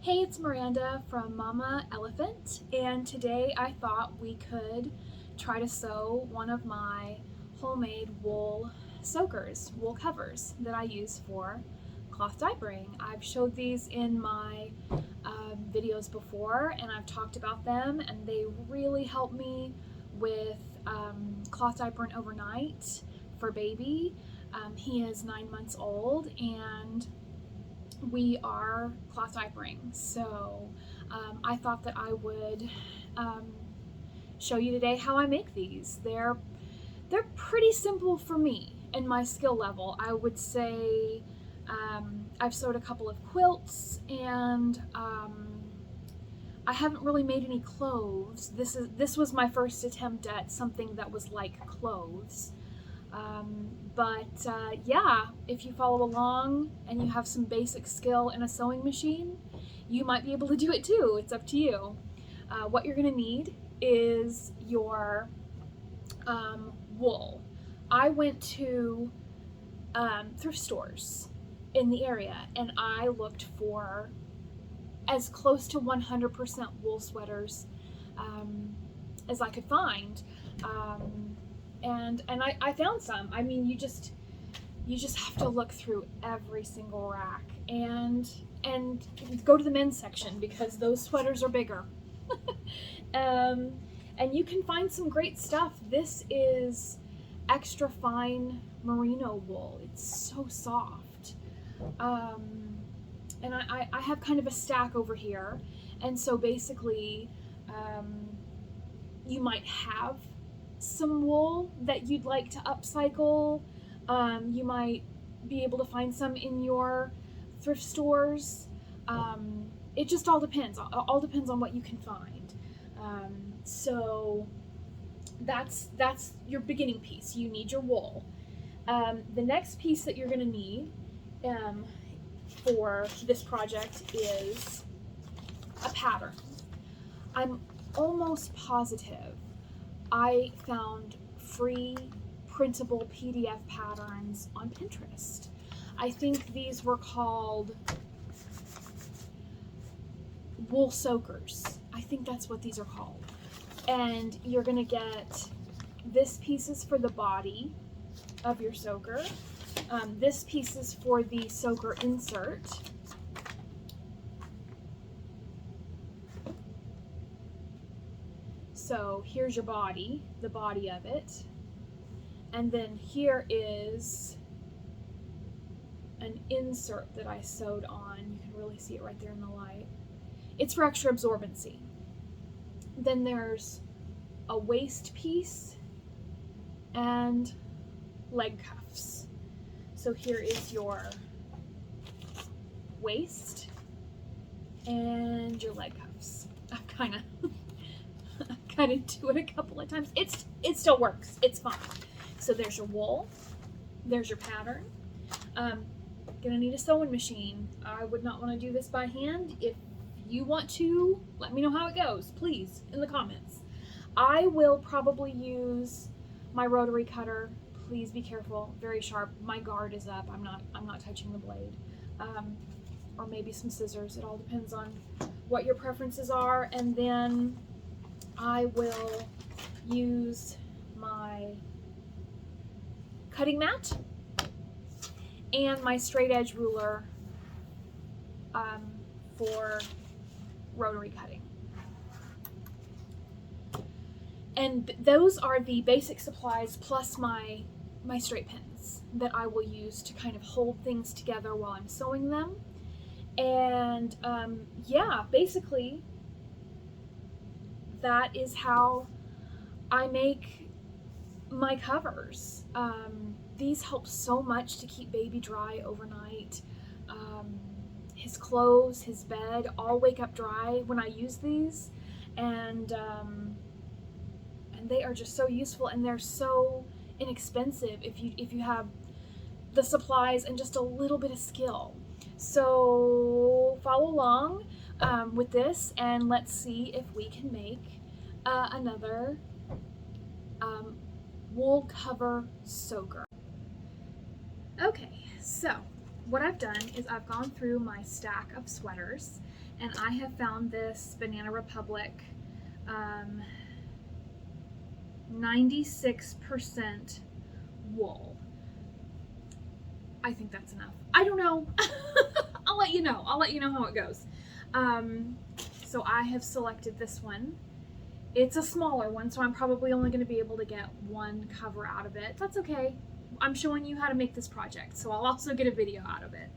Hey, it's Miranda from Mama Elephant, and today I thought we could try to sew one of my homemade wool soakers, wool covers that I use for cloth diapering. I've showed these in my videos before, and I've talked about them, and they really help me with cloth diapering overnight for baby. He is 9 months old, and we are cloth diapering. So I thought that I would um, show you today how I make these. They're pretty simple for me and my skill level. I would say I've sewed a couple of quilts, and I haven't really made any clothes. This was my first attempt at something that was like clothes. Yeah, if you follow along and you have some basic skill in a sewing machine, you might be able to do it too. It's up to you. What you're going to need is your wool. I went to thrift stores in the area, and I looked for as close to 100% wool sweaters as I could find. I found some. I mean, you just have to look through every single rack and go to the men's section because those sweaters are bigger. um, and you can find some great stuff. This is extra fine merino wool. It's so soft. And I have kind of a stack over here, and so basically you might have some wool that you'd like to upcycle. You might be able to find some in your thrift stores. It just all depends. All depends on what you can find. So that's your beginning piece. You need your wool. The next piece that you're going to need for this project is a pattern. I'm almost positive I found free printable PDF patterns on Pinterest. I think these were called wool soakers. I think that's what these are called. And you're going to get this piece is for the body of your soaker. This piece is for the soaker insert. So here's your body, the body of it. And then here is an insert that I sewed on. You can really see it right there in the light. It's for extra absorbency. Then there's a waist piece and leg cuffs. So here is your waist and your leg cuffs. I've kind of do it a couple of times. It still works. It's fine. So there's your wool. There's your pattern. Gonna need a sewing machine. I would not want to do this by hand. If you want to, let me know how it goes, please, in the comments. I will probably use my rotary cutter. Please be careful. Very sharp. My guard is up. I'm not touching the blade. Or maybe some scissors. It all depends on what your preferences are. And then I will use my cutting mat and my straight edge ruler for rotary cutting. And those are the basic supplies plus my straight pins that I will use to kind of hold things together while I'm sewing them. And yeah, basically that is how I make my covers. These help so much to keep baby dry overnight. His clothes, his bed, all wake up dry when I use these, and they are just so useful, and they're so inexpensive if you have the supplies and just a little bit of skill. So follow along with this, and let's see if we can make another wool cover soaker. Okay, so what I've done is I've gone through my stack of sweaters, and I have found this Banana Republic 96% wool. I think that's enough. I don't know. I'll let you know. I'll let you know how it goes. So I have selected this one. It's a smaller one, so I'm probably only going to be able to get one cover out of it. That's okay. I'm showing you how to make this project, so I'll also get a video out of it.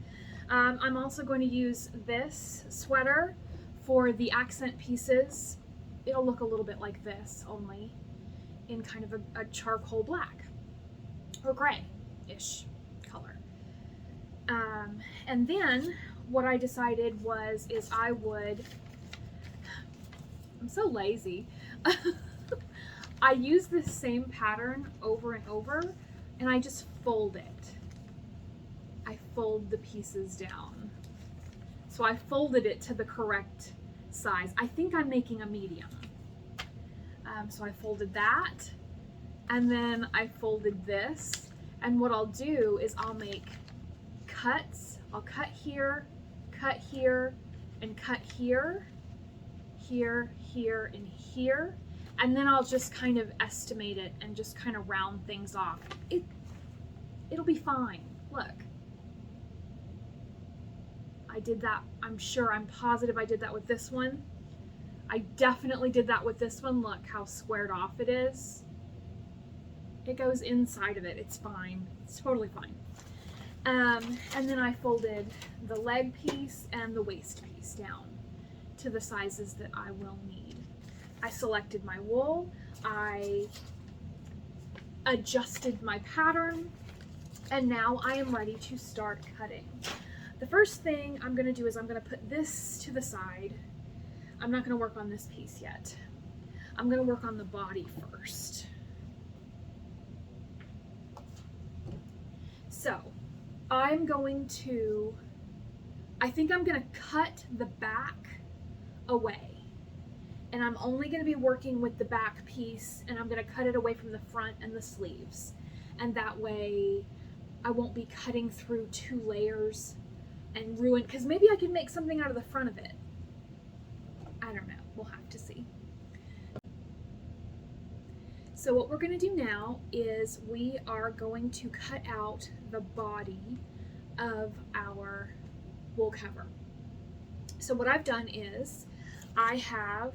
I'm also going to use this sweater for the accent pieces. It'll look a little bit like this, only in kind of a charcoal black or gray-ish color. And then what I decided is I'm so lazy. I use this same pattern over and over, and I just fold it. I fold the pieces down. So I folded it to the correct size. I think I'm making a medium. So I folded that, and then I folded this, and what I'll do is I'll make cuts. I'll cut here, and cut here, here, and here, and then I'll just kind of estimate it and just kind of round things off. It'll be fine. Look. I did that. I'm positive I did that with this one. I definitely did that with this one. Look how squared off it is. It goes inside of it. It's fine. It's totally fine. And then I folded the leg piece and the waist piece down to the sizes that I will need. I selected my wool. I adjusted my pattern, and now I am ready to start cutting. The first thing I'm going to do is I'm going to put this to the side. I'm not going to work on this piece yet. I'm going to work on the body first. So I think I'm going to cut the back away. And I'm only going to be working with the back piece, and I'm going to cut it away from the front and the sleeves. And that way I won't be cutting through 2 layers and ruin, because maybe I can make something out of the front of it. I don't know. We'll have to see. So what we're going to do now is we are going to cut out the body of our wool cover. So what I've done is I have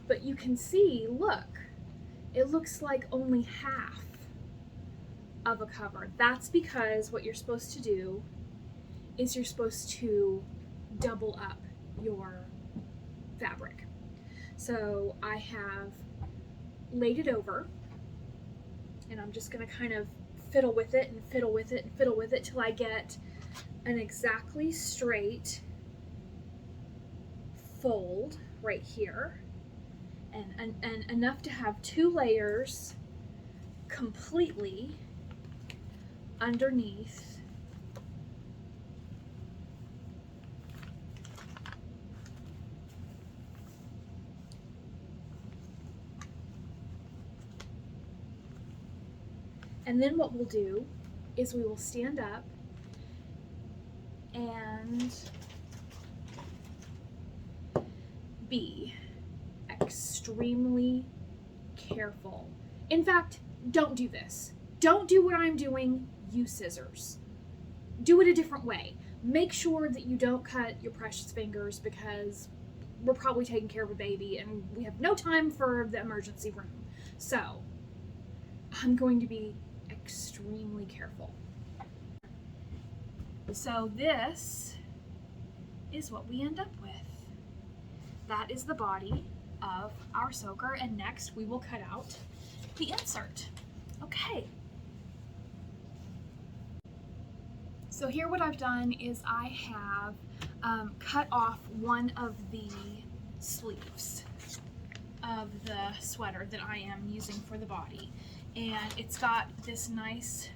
but you can see, look, it looks like only half of a cover. That's because what you're supposed to do is you're supposed to double up your fabric. So I have laid it over, and I'm just going to kind of fiddle with it and fiddle with it and fiddle with it till I get an exactly straight fold right here, and enough to have 2 layers completely underneath and then what we'll do is we will stand up and be extremely careful. In fact, don't do this. Don't do what I'm doing. Use scissors. Do it a different way. Make sure that you don't cut your precious fingers, because we're probably taking care of a baby and we have no time for the emergency room. So I'm going to be extremely careful. So this is what we end up with. That is the body of our soaker, and next we will cut out the insert. Okay. So here what I've done is I have cut off one of the sleeves of the sweater that I am using for the body, and it's got this nice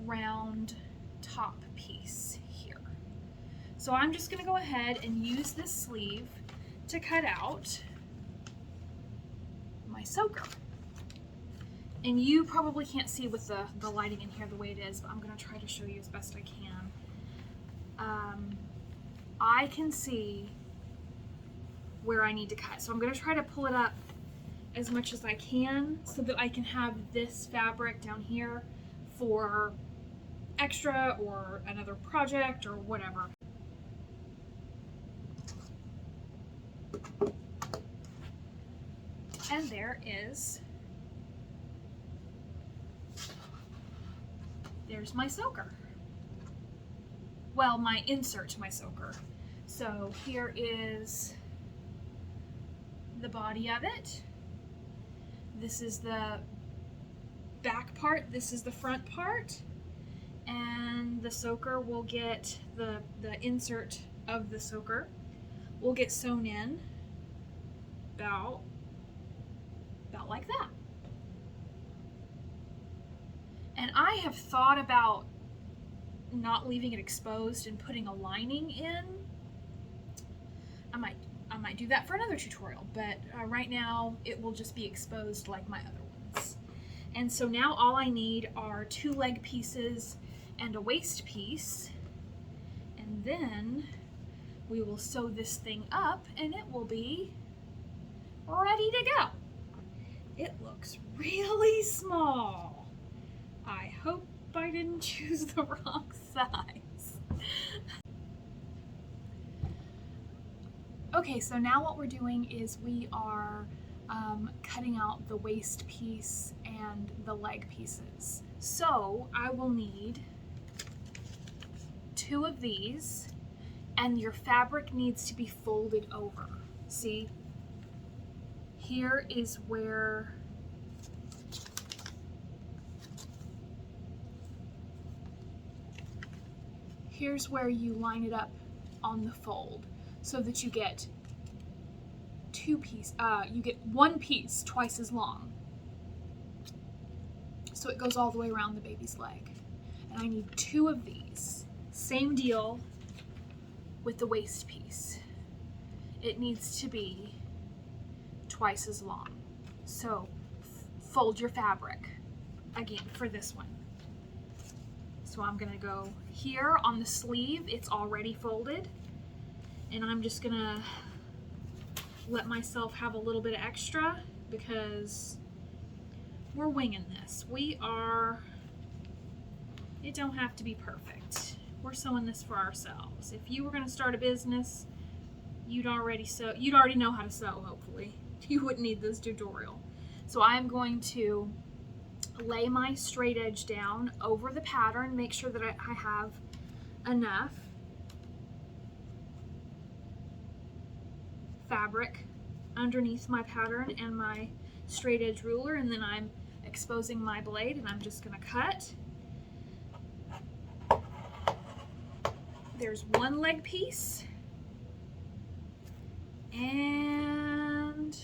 round top piece here. So I'm just going to go ahead and use this sleeve to cut out my soaker. And you probably can't see with the lighting in here the way it is, but I'm going to try to show you as best I can. I can see where I need to cut. So I'm going to try to pull it up as much as I can so that I can have this fabric down here for extra or another project or whatever. And there's my soaker. Well, my insert to my soaker. So here is the body of it. This is the back part, this is the front part, and the soaker will get, the insert of the soaker will get sewn in about like that. And I have thought about not leaving it exposed and putting a lining in. I might do that for another tutorial, but right now it will just be exposed like my other ones. And so now all I need are 2 leg pieces and a waist piece, and then we will sew this thing up and it will be ready to go. It looks really small. I hope I didn't choose the wrong size. Okay, so now what we're doing is we are cutting out the waist piece and the leg pieces. So I will need 2 of these, and your fabric needs to be folded over. See? Here is where you line it up on the fold so that you get 2 pieces, you get 1 piece twice as long. So it goes all the way around the baby's leg. And I need 2 of these. Same deal with the waist piece. It needs to be twice as long. So fold your fabric again for this one. So I'm gonna go here on the sleeve, it's already folded, and I'm just gonna let myself have a little bit of extra because we're winging this. It don't have to be perfect. We're sewing this for ourselves. If you were gonna start a business, you'd already know how to sew, hopefully. You wouldn't need this tutorial. So I'm going to lay my straight edge down over the pattern, make sure that I have enough fabric underneath my pattern and my straight edge ruler, and then I'm exposing my blade and I'm just gonna cut. There's 1 leg piece and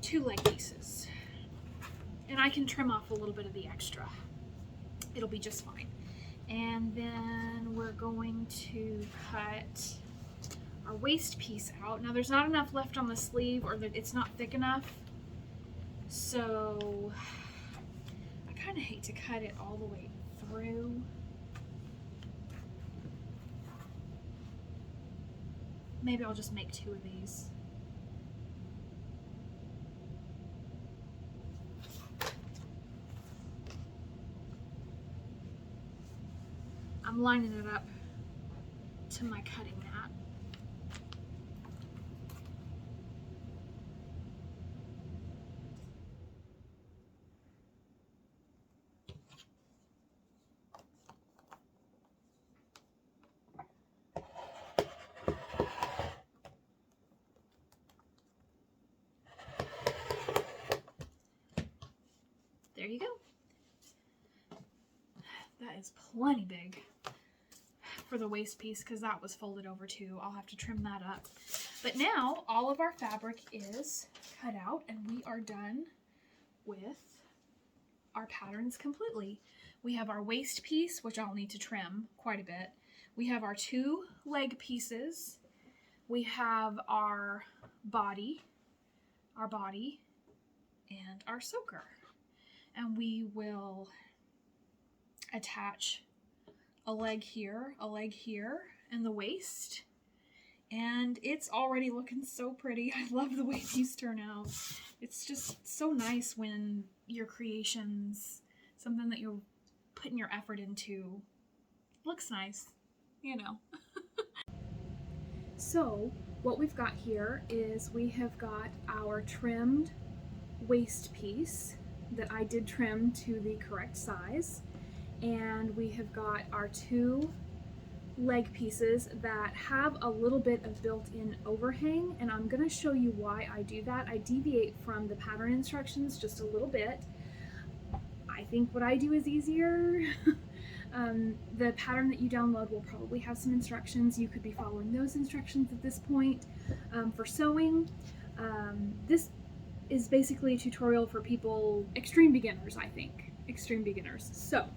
2 leg pieces. And I can trim off a little bit of the extra. It'll be just fine. And then we're going to cut our waist piece out. Now there's not enough left on the sleeve, or that it's not thick enough. So I kind of hate to cut it all the way through. Maybe I'll just make 2 of these. I'm lining it up to my cutting mat. There you go. That is plenty big for the waist piece because that was folded over too. I'll have to trim that up. But now all of our fabric is cut out and we are done with our patterns completely. We have our waist piece, which I'll need to trim quite a bit. We have our 2 leg pieces. We have our body, and our soaker. And we will attach a leg here, and the waist. And it's already looking so pretty. I love the way these turn out. It's just so nice when your creations, something that you're putting your effort into, looks nice, you know. So what we've got here is we have got our trimmed waist piece that I did trim to the correct size, and we have got our 2 leg pieces that have a little bit of built-in overhang, and I'm going to show you why I do that. I deviate from the pattern instructions just a little bit. I think what I do is easier. The pattern that you download will probably have some instructions. You could be following those instructions at this point. For sewing, this is basically a tutorial for people, extreme beginners, I think. Extreme beginners. So,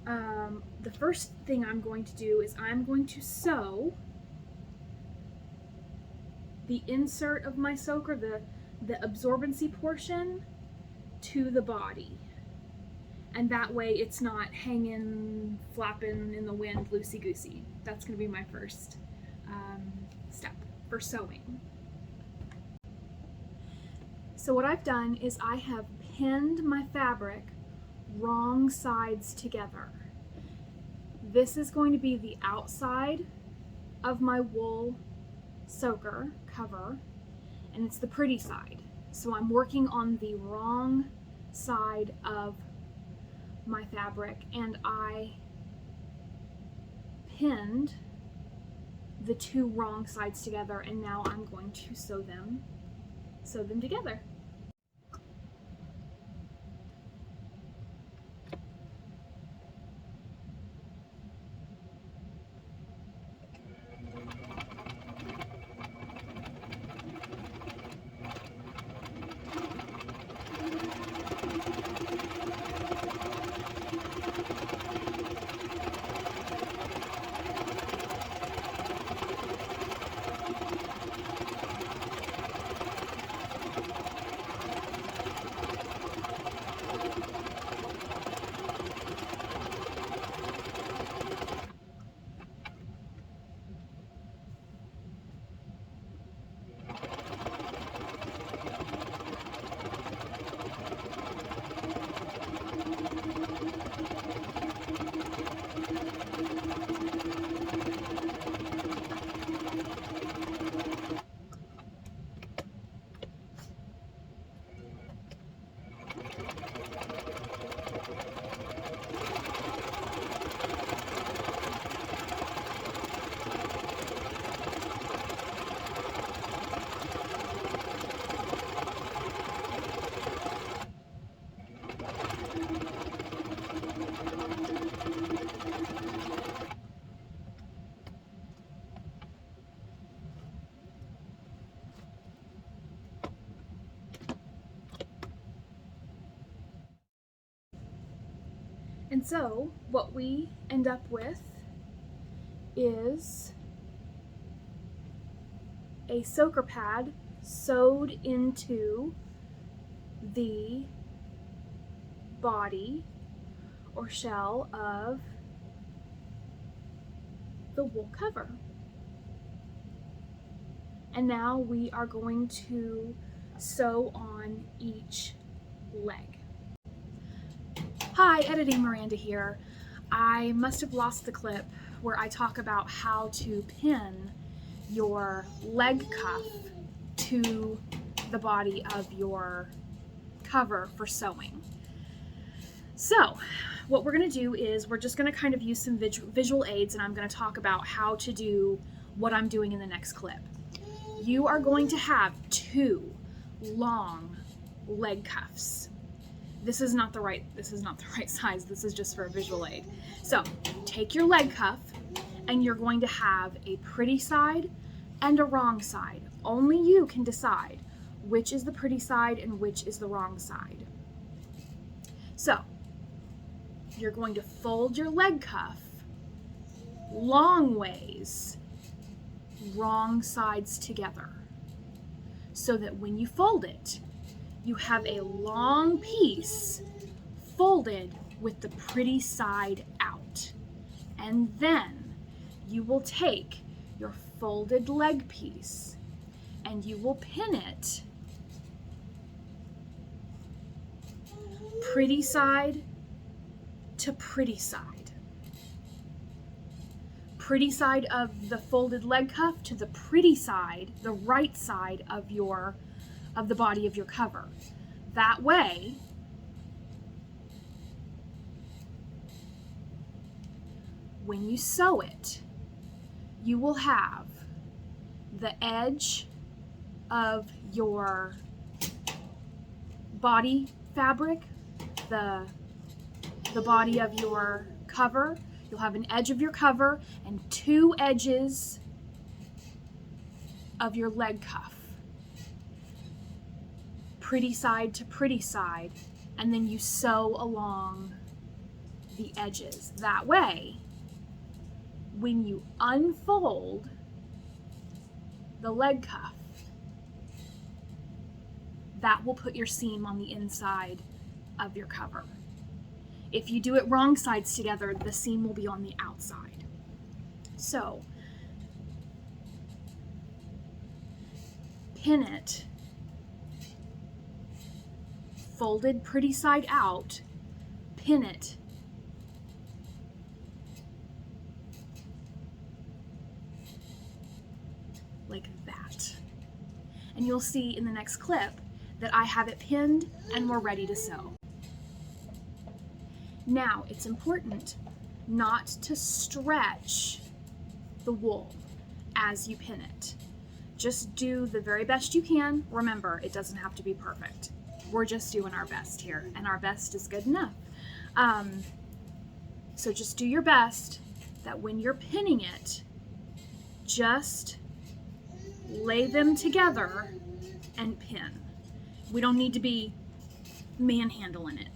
the first thing I'm going to do is I'm going to sew the insert of my soaker, the absorbency portion, to the body. And that way it's not hanging, flapping in the wind, loosey-goosey. That's going to be my first step for sewing. So what I've done is I have pinned my fabric wrong sides together. This is going to be the outside of my wool soaker cover, and it's the pretty side. So I'm working on the wrong side of my fabric, and I pinned the 2 wrong sides together, and now I'm going to sew them together. And so what we end up with is a soaker pad sewed into the body or shell of the wool cover. And now we are going to sew on each leg. Hi, Editing Miranda here. I must have lost the clip where I talk about how to pin your leg cuff to the body of your cover for sewing. So what we're going to do is we're just going to kind of use some visual aids, and I'm going to talk about how to do what I'm doing in the next clip. You are going to have 2 long leg cuffs. This is not the right size. This is just for a visual aid. So take your leg cuff, and you're going to have a pretty side and a wrong side. Only you can decide which is the pretty side and which is the wrong side. So you're going to fold your leg cuff long ways, wrong sides together, so that when you fold it, you have a long piece folded with the pretty side out. And then you will take your folded leg piece and you will pin it pretty side to pretty side. Pretty side of the folded leg cuff to the pretty side, the right side of the body of your cover. That way, when you sew it, you will have the edge of your body fabric, the body of your cover. You'll have an edge of your cover and two edges of your leg cuff. Pretty side to pretty side, and then you sew along the edges. That way, when you unfold the leg cuff, that will put your seam on the inside of your cover. If you do it wrong sides together, the seam will be on the outside. So, pin it folded pretty side out, pin it like that. And you'll see in the next clip that I have it pinned and we're ready to sew. Now, it's important not to stretch the wool as you pin it. Just do the very best you can. Remember, it doesn't have to be perfect. We're just doing our best here, and our best is good enough. So just do your best that when you're pinning it, just lay them together and pin. We don't need to be manhandling it.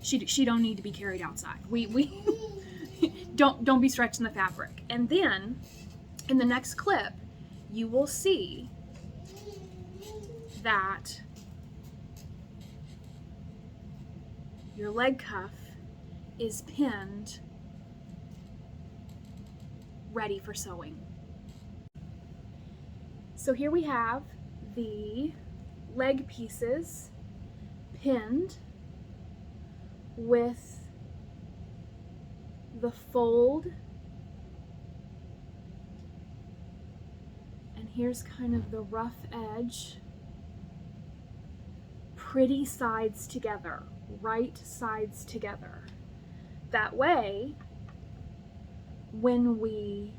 She don't need to be carried outside. We don't be stretching the fabric. And then in the next clip, you will see that your leg cuff is pinned, ready for sewing. So here we have the leg pieces pinned with the fold, and here's kind of the rough edge, pretty sides together, right sides together. That way, when we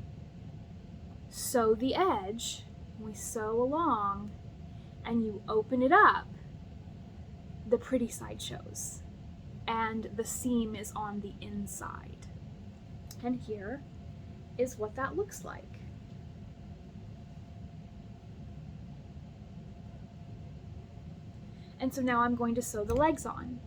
sew the edge, we sew along and you open it up, the pretty side shows and the seam is on the inside. And here is what that looks like. And so now I'm going to sew the legs on.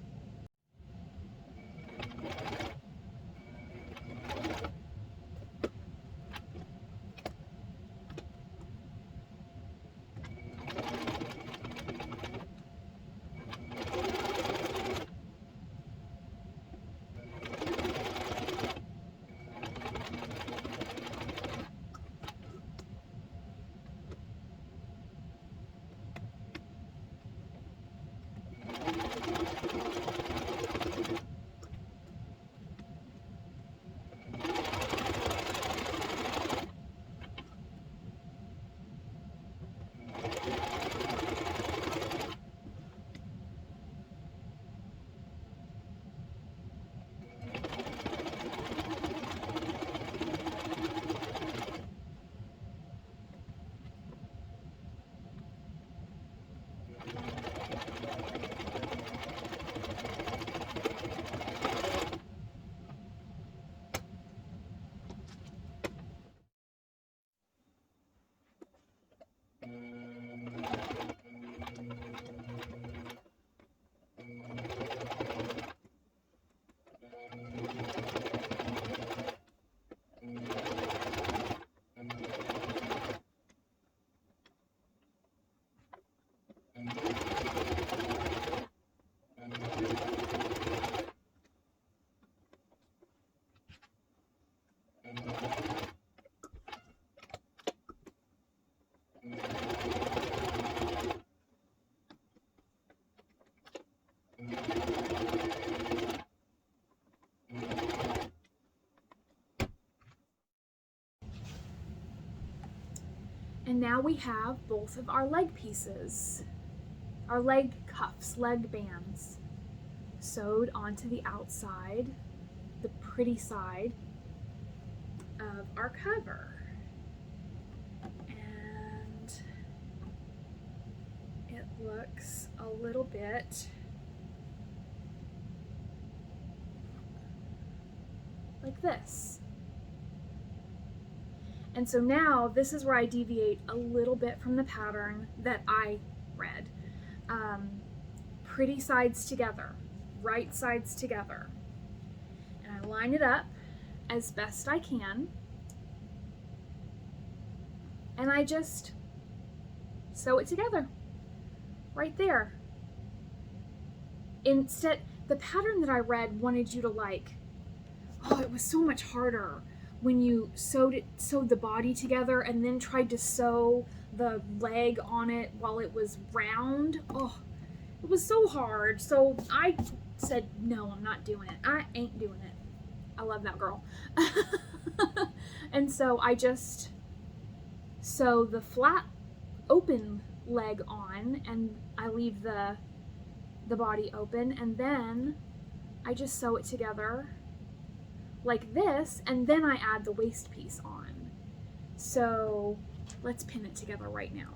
And now we have both of our leg pieces, our leg cuffs, leg bands, sewed onto the outside, the pretty side of our cover. And it looks a little bit like this. And so now this is where I deviate a little bit from the pattern that I read. Pretty sides together, right sides together. And I line it up as best I can. And I just sew it together right there. Instead, the pattern that I read wanted you to it was so much harder when you sewed the body together and then tried to sew the leg on it while it was round. Oh, it was so hard. So I said, no, I'm not doing it. I ain't doing it. I love that girl. And so I just sew the flat open leg on, and I leave the body open, and then I just sew it together like this, and then I add the waist piece on. So let's pin it together right now.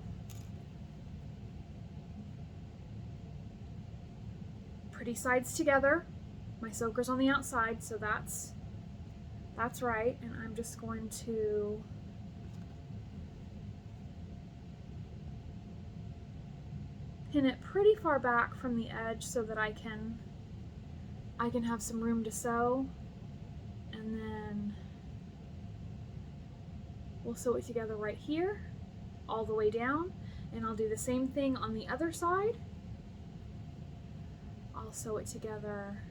Pretty sides together. My soaker's on the outside, so that's right. And I'm just going to pin it pretty far back from the edge so that I can have some room to sew. And then we'll sew it together right here, all the way down, and I'll do the same thing on the other side. I'll sew it together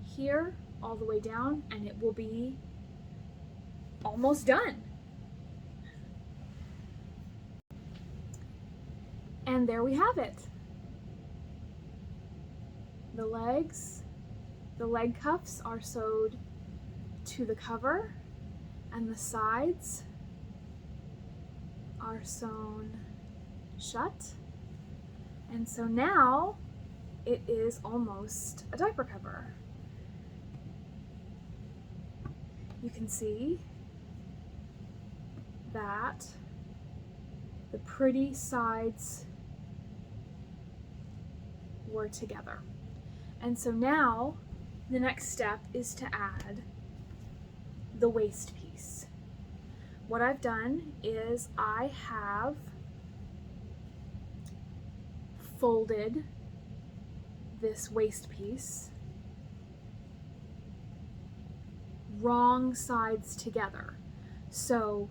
here, all the way down, and it will be almost done. And there we have it. The leg cuffs are sewed to the cover, and the sides are sewn shut. And so now it is almost a diaper cover. You can see that the pretty sides were together. And so now the next step is to add the waist piece. What I've done is I have folded this waist piece wrong sides together. So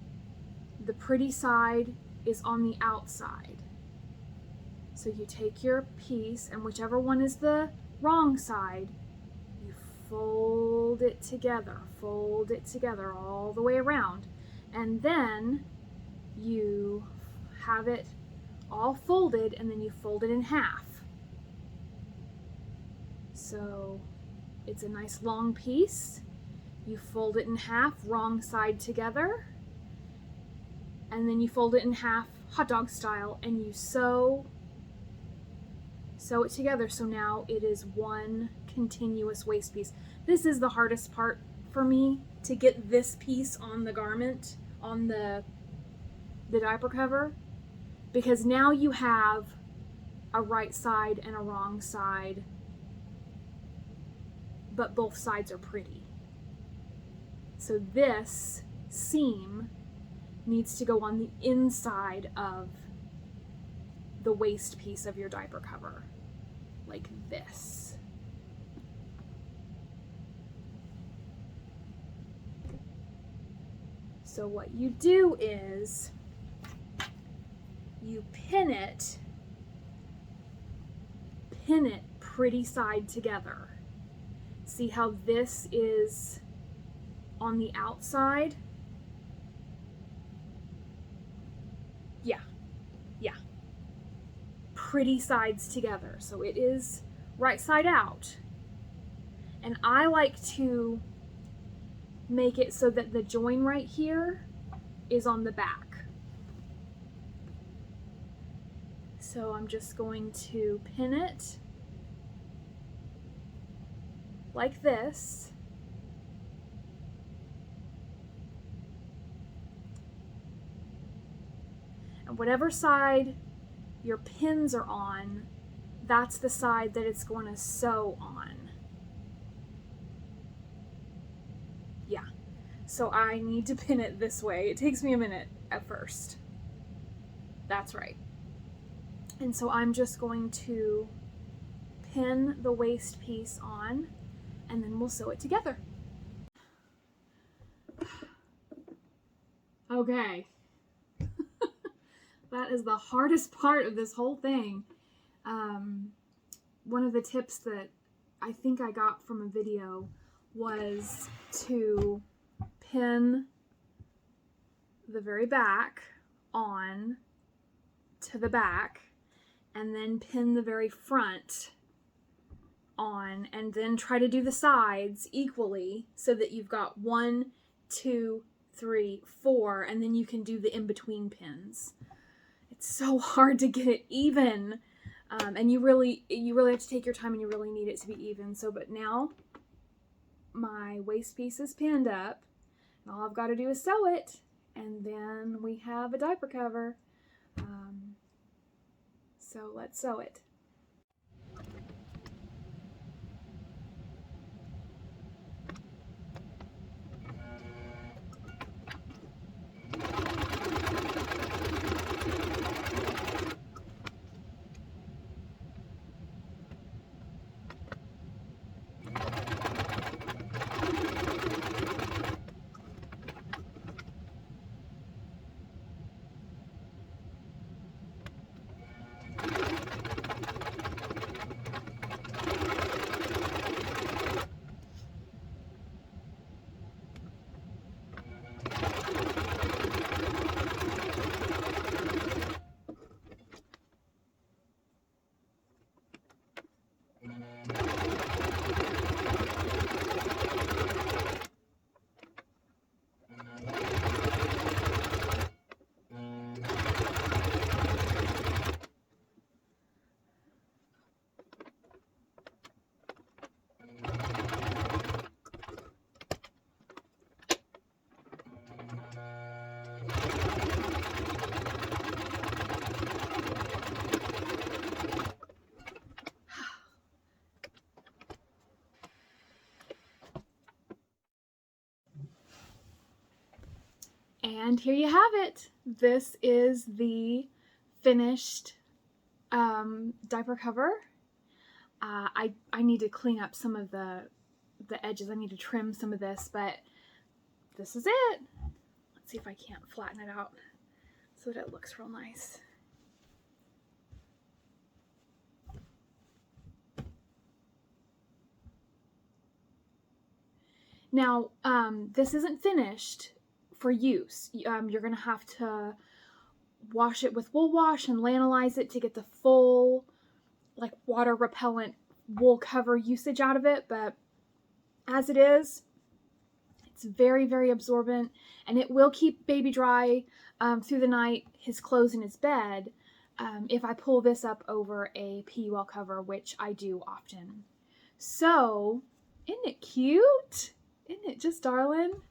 the pretty side is on the outside. So you take your piece, and whichever one is the wrong side, you fold it together all the way around, and then you have it all folded, and then you fold it in half. So it's a nice long piece. You fold it in half, wrong side together, and then you fold it in half hot dog style, and you sew it together. So now it is one continuous waist piece. This is the hardest part for me, to get this piece on the garment, on the diaper cover, because now you have a right side and a wrong side, but both sides are pretty. So this seam needs to go on the inside of the waist piece of your diaper cover, like this. So what you do is you pin it pretty side together. See how this is on the outside? Yeah. Pretty sides together. So it is right side out. And I like to make it so that the join right here is on the back. So I'm just going to pin it like this. And whatever side your pins are on, that's the side that it's going to sew on. Yeah, so I need to pin it this way. It takes me a minute at first. That's right. And so I'm just going to pin the waist piece on, and then we'll sew it together. Okay. That is the hardest part of this whole thing. One of the tips that I think I got from a video was to pin the very back on to the back, and then pin the very front on, and then try to do the sides equally so that you've got 1, 2, 3, 4, and then you can do the in-between pins. It's so hard to get it even, and you really have to take your time, and you really need it to be even. So, but now my waist piece is pinned up, and all I've got to do is sew it, and then we have a diaper cover. So let's sew it. And here you have it. This is the finished diaper cover. I need to clean up some of the edges. I need to trim some of this, but this is it. Let's see if I can't flatten it out so that it looks real nice. Now, this isn't finished for use. You're gonna have to wash it with wool wash and lanolize it to get the full, like, water repellent wool cover usage out of it, but as it is, it's very, very absorbent, and it will keep baby dry through the night, his clothes in his bed, if I pull this up over a PUL cover, which I do often. So, isn't it cute? Isn't it just darling?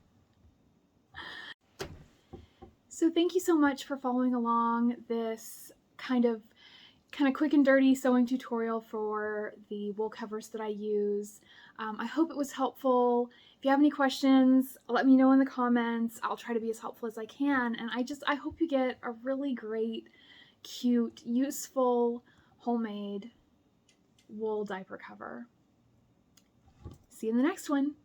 So thank you so much for following along this kind of quick and dirty sewing tutorial for the wool covers that I use. I hope it was helpful. If you have any questions, let me know in the comments. I'll try to be as helpful as I can. And I hope you get a really great, cute, useful, homemade wool diaper cover. See you in the next one.